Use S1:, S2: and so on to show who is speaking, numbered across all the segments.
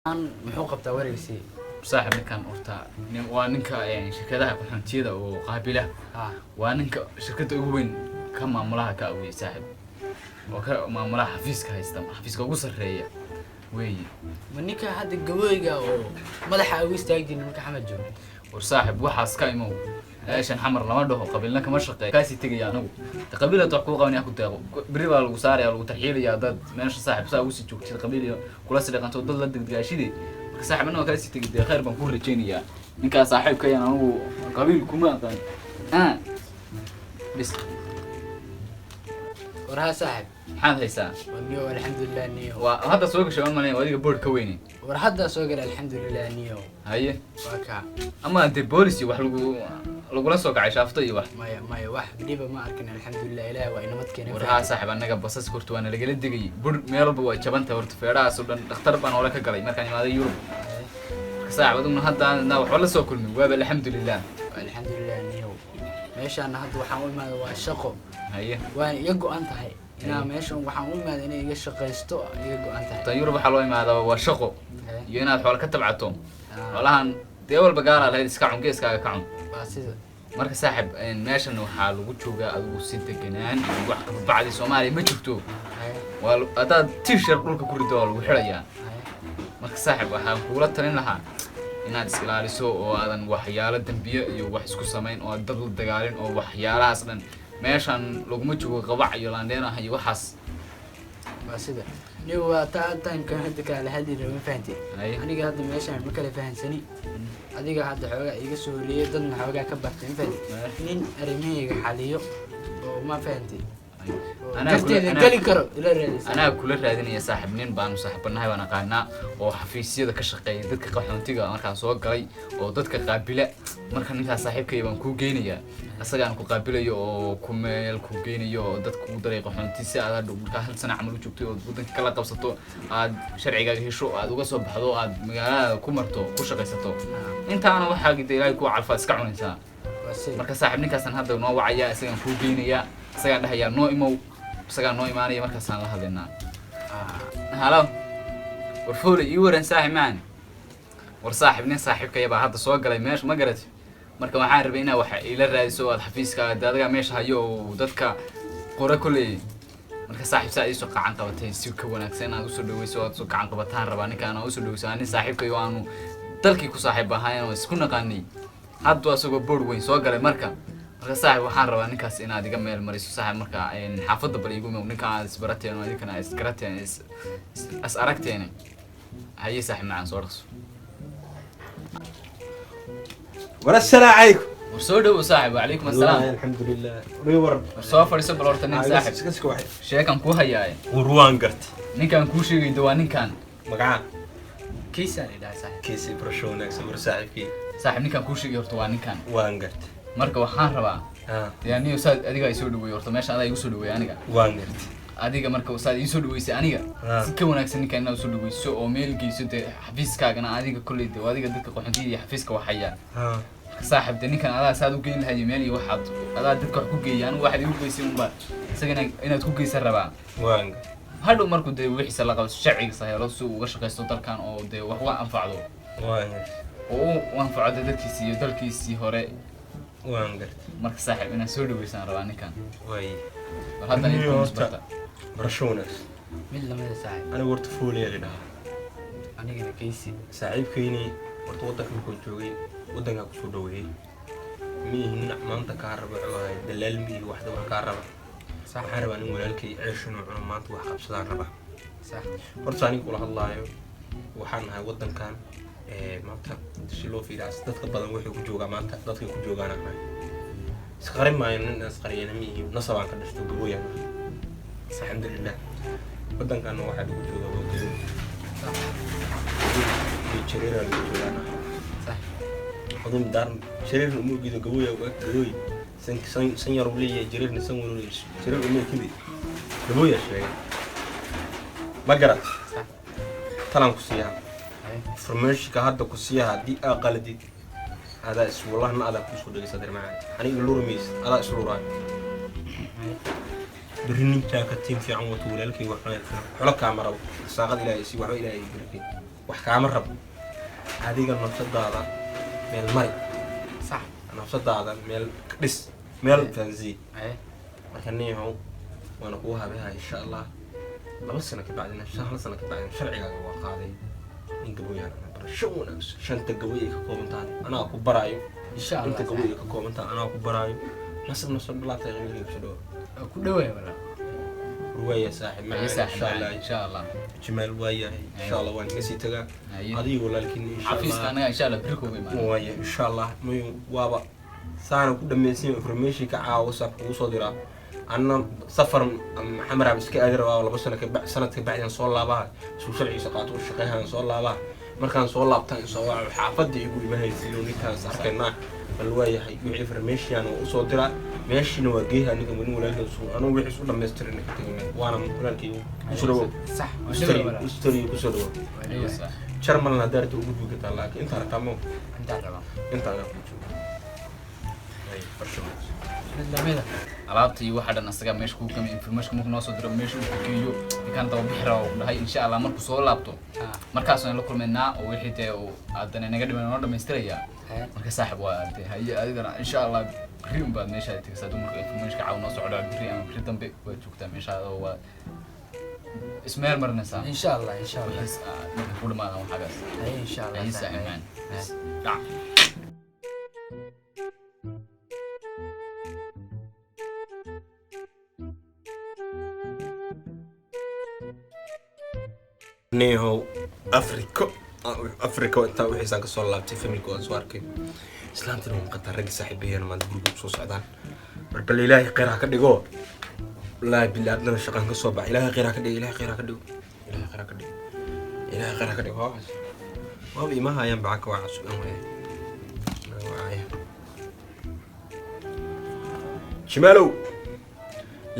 S1: muxuu qabtaa waraysi
S2: صاحب ninkan horta waa ninka shirkadaha qaxontiyada oo qaabila waa ninka shirkada ugu weyn ka maamulaha ka away saaxib oo ka maamulaha xafiiska ugu sareeya weey
S1: ma ninka hadda gabooyga oo madaxa ugu istaagin marka xamad joogo
S2: war saaxib waxaas ka imo aashan xamar lama dhaho qabilna kama shaqeeyo kaasi tagay anagu qabilada wax ku qabanaya ku deeqo bari baa lagu saaraya lagu tarxiilaya dad meesha saaxib saa ugu sii joogtay qabiil kula sidaqanto dad la degdegashidii صاحبنا وكاسي تجد خير بنقول رجينيا إنك صاحب كيان أنا قبيل كمان بس
S1: ورها صاحب
S2: هذا يسا
S1: ونيو الحمد لله نيو
S2: وهذا سوق شو مالين ودي بورد كويني
S1: ورهذا سوق الحمد لله نيو
S2: هاي
S1: واقع
S2: أما أنت بوليسي وحلو لو قلنا سوق عشافطي واحد
S1: ما واحد قريبة ما أركنا الحمد لله إله وإنه متكنا
S2: ورها صاحب أنا قبل بس كرت وأنا لقيت دقي بورد ميرب وجبنت ورت فيرا سودان اخترب أنا ولا كقلي ما كان هذا يوروب صاحب أظن هذا نوع ولا سوق كلمة واب الحمد لله
S1: نيو ماشي أنا هذا وحاول ما هو الشقو
S2: هاي
S1: وأنا يجو أنت هاي أنا ماشي وحاول ما أنا يشق يستو يجو أنت هاي
S2: طيور بحلوي ما هذا هو الشقو ينا حول كتب عتهم والله ديول بقارة هاي إسكعون كيس كعون
S1: بس
S2: marka saaxib meeshan waxa lagu joogaa adigu si deganaan wax ka bacdi Soomaaliya ma jirto waa hadaad t-shirt dhulka ku rido lagu xirayaa marka saaxib waxaan kula talin lahaa inaad is ilaaliso oo aadan waxyaalo dambiyo iyo wax isku sameyn oo dad la dagaalin oo waxyaalahaas dhan meeshan laguma joogo qabac iyo laandheena iyo waxaas
S1: sida niyo time kan hadda kala hadina ma fahanti aniga hadda meeshan ma kala fahansani adiga hadda xoogaa iga soo leeyay dadna xoogaa ka bartay ma fahanti nin arimeyga xaliyo oo ma fahanti
S2: أنا كل رادين يا صاحب نين بانو صاحبنا هاي وأنا قانا وحفيسية ذا كشقي ذاتك قحونتيجا مركان سوق قلي وذاتك قابلة مركان نيك صاحب كي بنكو جينيا أصلا أنا كقابلة يو كمل كوجيني يو ذاتك ودري قحونتي ساعة مركان سنة عملوا شوكتي وذاتك كلا قبضتو عاد شرعي جاي هشوا عاد وقصوا بحضو عاد مجال كمرتو كوشة قصتو أنت أنا واحد قد يلاقي كوا على الفاس كعون إنسان مركان صاحب نيك أصلا هذا نوع عيا أصلا كوجينيا isaga dhahayaa noo imow isaga noo imaanaya markaas aan la hadlaynaa halo warfuul ii waran saaxib maan war saaxib nin saaxibkay baa hadda soo galay meesha ma garat marka waxaan rabay inaa wax ila raadiso aad xafiiska daadaga meesha hayo oo dadka qora kulay marka saaxib saa isu qacan qabatay si ka wanaagsan aad u soo dhaweyso aad soo qacan qabataan rabaa ninkaan u soo dhaweyso nin saaxibkay oo aanu dalkii ku saaxiib ahayn oo isku naqaanay hadda asagoo board weyn soo galay marka صاحب وحان ربا نكاس إن هذا جمع مريسو صاحب مركا إن حافظ بليقوم ونكا إسبرتين ونكنا إسكرتين أسأركتين هاي صاحب معنا صورس
S3: ولا السلام عليكم
S2: وسودو صاحب وعليكم السلام
S3: الحمد لله ريور
S2: صافر يسبل ورتنين صاحب شيء كان كوها ياي
S3: وروان قرت
S2: نكان كوشي يدوان نكان
S3: مقعان
S1: كيساني لا صاحب
S3: كيسي برشونك سمر صاحب كي
S2: صاحب نكان كوشي يرتوان نكان
S3: وان قرت
S2: marka waxaan rabaa yani saad adiga ay soo dhaweey horta meesha adiga igu soo dhaweey aniga
S3: waan gartay
S2: adiga marka saad ii soo dhaweysay aniga si ka wanaagsan ninka inaad soo dhaweyso oo meel geyso xafiiskaagana adiga kulli adiga dadka qaxontiyada xafiiska waxaya saaxibta ninkan adaa saad u geyn lahayd meel iyo waxaad adaa dadka wax ku geeyay anigu waxaad igu geysay unba isagana inaad ku geysan rabaa
S3: waan
S2: hadhow markuu wixii la qabso sharciga saheelo si uu uga shaqeysto dalkan oo wax waa anfacdo
S3: waan
S2: oo anfacdo dadkiisii iyo dalkiisii hore
S3: waan gartay
S2: marka saaxib inaan soo dhaweysaan rabaa ninkan
S3: way
S2: hadda inuu isbarta
S3: barshoonas
S1: mid lamada saaxib
S3: ana warta fuuliya dhaha
S1: anigana kaysi
S3: saaxiibkayni warta wadanka ku joogay wadanka ku soo dhaweeyay mihin maanta ka rabo waay dalaalmi waxda wax ka rabo sax rabo in walaalkay ceeshin oo cuno maanta wax qabsadaan raba
S1: sax
S3: horta anigu kula hadlaayo waxaan nahay wadankan maanta si loo fiiras dadka badan wuxuu ku joogaa maanta dadka ku joogaan aqaan isqarin ma in isqariyana mihi nasabaan ka dhashto gabooyaan alxamdulillah wadankan waxa lagu joogaa waa gabooy jireera lagu joogaa
S1: sax
S3: qodum dar jireer uu gido gabooya waa gabooy san yar uu leeyahay jireerna san wuu leeyahay jireer uu kidi gabooya sheegay ma garat talan ku siyaa فرمش كهذا كسيها دي أقل هذا اسمه والله ما هذا كوسو دقيقة صدر معي أنا يقولوا رميز هذا اسمه راي برنين تاكتين في عمود ولا لك وحنا حلا كاميرا ساقد إلى يسي وحنا إلى يبركين wax kaama rabo adiga nafsadaada meel mari
S1: صح
S3: nafsadaada meel dhis meel fanzi
S1: ايه
S3: marka niyow waana kugu habeeyaa insha Allah 2 sano ka bacdina 1 sano ka bacdina sharcigaaga waa qaaday in gabooyaan bar shawna shanta gabooy ka koobantaan anaa ku baraayo
S1: ان شاء الله
S3: inta gabooy ka koobantaan anaa ku baraayo nasab bilaatay qiimiga ku soo
S1: كدوي ولا
S3: ruwaya saaxib ma insha Allah
S2: ان شاء الله
S3: jimaal waayahay insha Allah waan iga sii tagaa adigu walaalkiin insha Allah
S2: xafiiska anaga insha Allah birku way ma
S3: waaye insha Allah mayu waaba saana ku dhameysay information ka caawisa ugu soo diraa anna safar maxamed raab iska aadir waa 2 sano ka bacd sanadka bacdan soo laabaa soo sharciisa qaato shaqahan soo laabaa markaan soo laabtaan soo waa xaafadda igu imahaysay oo ninkaas arkayna bal waayahay wixii information oo soo diraa meeshina waa geeha ninka wani walaalka soo anuu wixii u dhameystirin ka tagay waana walaalkii soo
S1: صح
S3: story ku soo dhawo
S2: ايوه صح
S3: charman la daarto ugu duugataa laakiin inta ratamo
S1: انت ربا
S3: inta aan ku joogo ay farsho
S1: لميدا
S2: alaabtii waxa dhan asaga meesha ku kamay information markuu noo soo diro meesha uu geeyo kan daba bixira oo dhahay insha Allah markuu soo laabto markaas aan la kulmeynaa oo wixii tee oo aadana naga dhiman oo dhameystiraya marka saaxib waa aadtay hay adigana insha Allah rim baad meesha tigsa dumarka information ka caawno socdo biri ama biri dambe way joogtaa meesha waa ismail marnasa
S1: ان شاء الله ان شاء الله
S2: بس كل ما انا حاجه
S1: اي ان شاء الله
S2: اي ساعه دع
S3: neho africa inta wixii san ka soo laabtay familku aan soo arkay islaantina uu qatar rag saaxiibeen ma guriga soo socdaan mar bal ilaahay qira ka dhigo la bilaadna shaqan ka soo baxay ilaahay qira ka dhigo ilaahay qira ka dhigo ilaahay qira ka dhigo ilaahay qira ka dhigo waa ima hayaan backa waa sugan waaya shimalow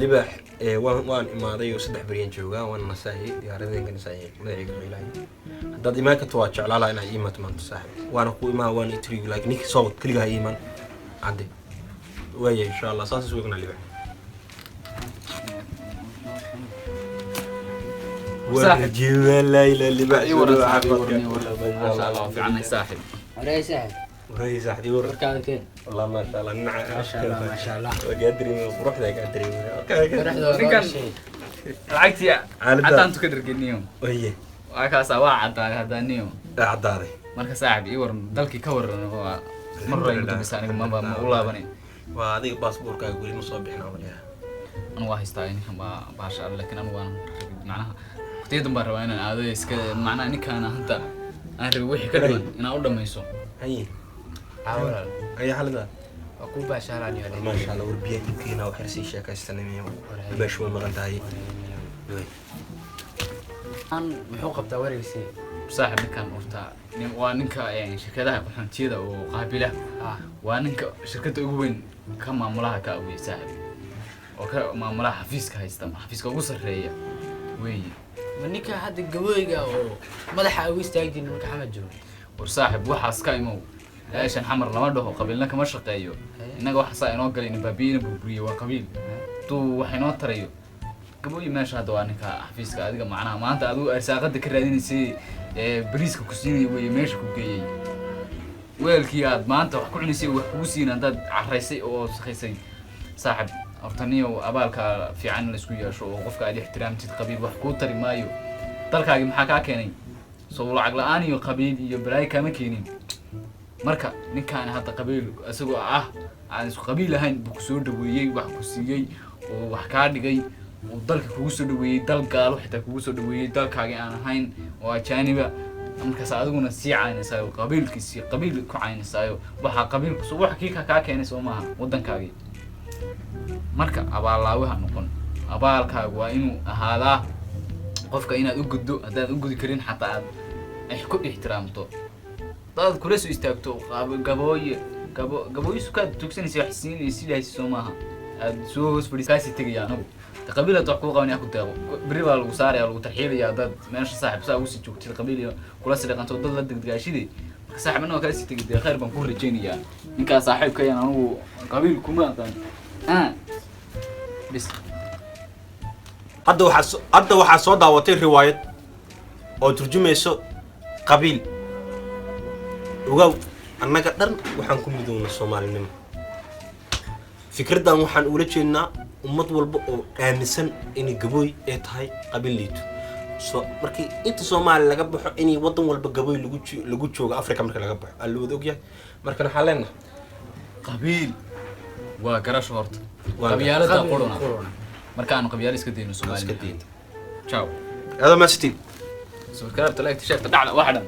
S3: libax waan imaaday oo 3 bariyan joogaa waan nasaayay diyaaradeenka nasaayay magaciisa ilaahay haddaad imaanka too jeclaala inay iimato maanta saaxib waana ku imaa waan itriig laakiin ninka soo kaliya iiman cadde waaya insha Allah saas suugna libax
S2: صاحب
S3: جمال ليلى libax
S2: ما شاء الله في عنا صاحب
S1: ولا سهل
S3: ورئيس احد يور
S1: كان
S3: والله ما شاء الله
S1: ما شاء الله ما شاء الله
S3: قادرين بروح ذا قادرين اوكي
S2: lacagtii cadaan tu ka dhargeniyo
S3: وهي
S2: waa kaas waa cadaan hadaaniyo
S3: عداري
S2: marka saaxib ii waran dalkii ka waran waa mar rayn dibisa aniga ma u laabanay
S3: وهذه باسبورك اقول ما صوب احنا ولا
S2: انا waa haystaa inka ma sha Allah laakiin anu waan macnaha waqtiyadan baan rabaa inaan aado iska macnaha ninkaan hadda aan rabay wixii ka dhiman inaan u dhamayso
S3: هي
S1: عاولا
S3: اي حلقه
S1: اكو باشالاني ولا
S3: ما شاء الله وربيت كينا وحرسي شاكا استنمي باش وين مغنتاي
S1: ان محو قبتا وريسي
S2: saaxib ninkaan urta waa ninka shirkadaha qaxontiyada oo qaabila waa ninka shirkadda ugu weyn ka maamulaha ka away saaxib oo ka maamulaha xafiiska haysta xafiiska ugu sareeya weey
S1: منيكا هذا قويقة ومدح أوي استاجين من محمد جون
S2: war saaxib waxaas ka imow eeshan xamar lama dhaho qabiilna kama shaqeeyo inaga waxa saa inoo galay in baabiina burburiyo waa qabiil tuu wax inoo tarayo gabooyi meesha hadda waa ninka xafiiska adiga macnaha maanta adigu arsaaqada ka raadinaysay bariiska ku siinay way meesha ku geeyay weelkii aad maanta wax ku cunisay wax kugu siin dad carraysay oo saxaysay saaxib hortaniyo abaalka fiican la isku yeesho oo qofka aad ixtiraamtid qabiil wax ku tari maayo dalkaagi maxaa ka keenay soo lacag la'aan iyo qabiil iyo balaay kama keenin marka ninkaan hadda qabiil asagoo aan isku qabiil ahayn buu ku soo dhaweeyay wax ku siiyay oo wax ka dhigay oo dalka kugu soo dhaweeyay dal gaalo xitaa kugu soo dhaweeyay dalkaagi aan ahayn oo ajaaniba markaas adiguna sii caynaysaa qabiilkiisi qabiil ku caynaysaa waxa qabiilku soo wax kii ka keenay soo maaha wadankaagi marka abaalaawaha noqon abaalkaagu waa inuu ahaadaa qofka inaad u guddo hadaad u gudi karin xataa aad ay ku ixtiraamto dad kula soo istaagto gabooyi sukaad tugsanaysa wax siinaysa ilaahay soo maaha aad soo hoos fadhiiskaasi tagaya anagu qabiilada wax ku qabanaya ku taaqo bari baa lagu saaraya lagu tarxiilaya dad meesha saaxib saa ugu sii joogtid qabiil kula sidaqanto dad la degdegaashide marka saaxibna waa kala sii tagay khayr baan ku rajaynayaa ninka saaxibka ayaan anigu qabiil kuma aqaan بس
S3: hadda waxaa soo daawatay riwaayad oo turjumayso qabiil ogow annaga dhan waxaan ku midownaa soomaalinimo fikraddan waxaan ula jeednaa ummad walba oo aaminsan inay gabooy ay tahay qabiil liito markii inta Soomaali laga baxo inay wadan walba gabooy lagu joogo Afrika marka laga baxo alla wada ogyahay marka waxa leenahay
S2: qabiil waa garasho horta qabyaalada quruna marka aanu qabyaal iska deeyno Soomaali iska deeyno ciao
S3: hada ma sitin
S2: subscribe like share tadacna waxdan